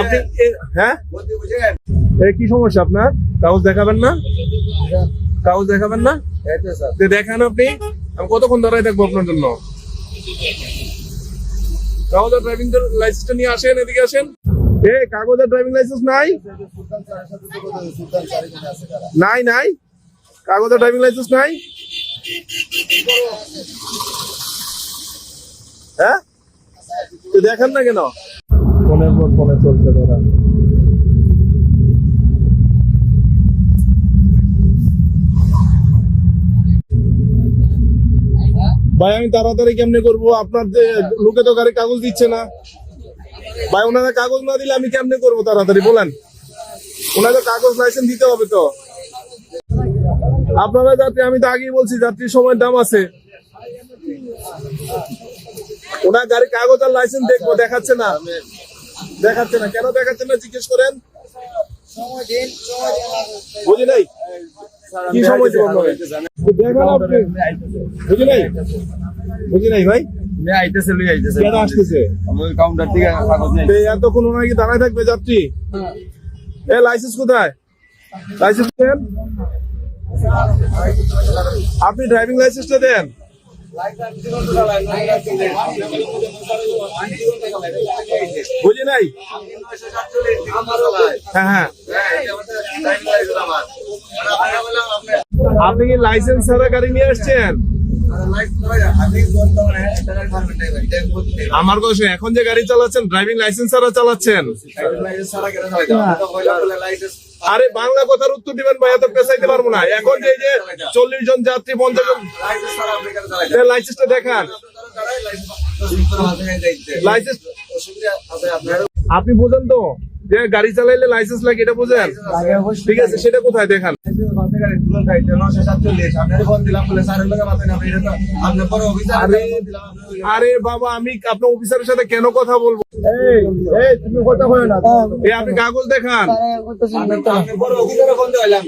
আপনি হ্যাঁ কি সমস্যা আপনার? কাগজ দেখাবেন না? কাগজ দেখাবেন না? দেখান আপনি। আমি কতক্ষণ দাঁড়ায় থাকবো আপনার জন্য? কাগজের ড্রাইভিং লাইসেন্সটা নিয়ে আসেন, এদিকে আসেন। কাগজের ড্রাইভিং লাইসেন্স নাই? নাই নাই কাগজের ড্রাইভিং লাইসেন্স নাই? হ্যাঁ, দেখেন না কেন? ফোনের পর ফোনে চলছে দাদা। ভাই আমি তাড়াতাড়ি কেমনে করবো? আপনার লোকে তো গাড়ি কাগজ দিচ্ছে না ভাই। ওনারা কাগজ না দিলে আমি কেমনে করবো তাড়াতাড়ি বলেন? ওনাদের কাগজ লাইসেন্স দিতে হবে তো। আপনারা যাত্রী, আমি তো আগেই বলছি যাত্রীর সময়ের দাম আছে। ওনার গাড়ি কাগজ আর লাইসেন্স দেখবো, দেখাচ্ছে না। দেখাচ্ছে না কেন? দেখাচ্ছে না জিজ্ঞেস করেন। বুঝি নাই কি সময় দেবেন? বুঝি নাই, বুঝি নাই ভাই। এতক্ষণ ওনার কি দাঁড়ায় থাকবে যাত্রী? লাইসেন্স কোথায়? লাইসেন্স দেন। আপনি ড্রাইভিং লাইসেন্সটা দেন। বুঝি নাই। হ্যাঁ হ্যাঁ, আপনি কি লাইসেন্স ছাড়া গাড়ি নিয়ে আসছেন? আমার কথা এখন যে গাড়ি চালাচ্ছেন ড্রাইভিং লাইসেন্স ছাড়া চালাচ্ছেন। আরে বাংলা কথার উত্তর দিবেন ভাই, এত পেছাইতে পারবো না। এখন যে 40 জন যাত্রী 50 জন, লাইসেন্সটা দেখান। লাইসেন্স আপনি বোঝেন তো যে গাড়ি চালাইলে লাইসেন্স লাগে, এটা বোঝেন? ঠিক আছে, সেটা কোথায় দেখান? আরে বাবা, আমি আপনার অফিসারের সাথে কেন কথা বলবো? তুমি কথা বলো না, আপনি কাগজ দেখান।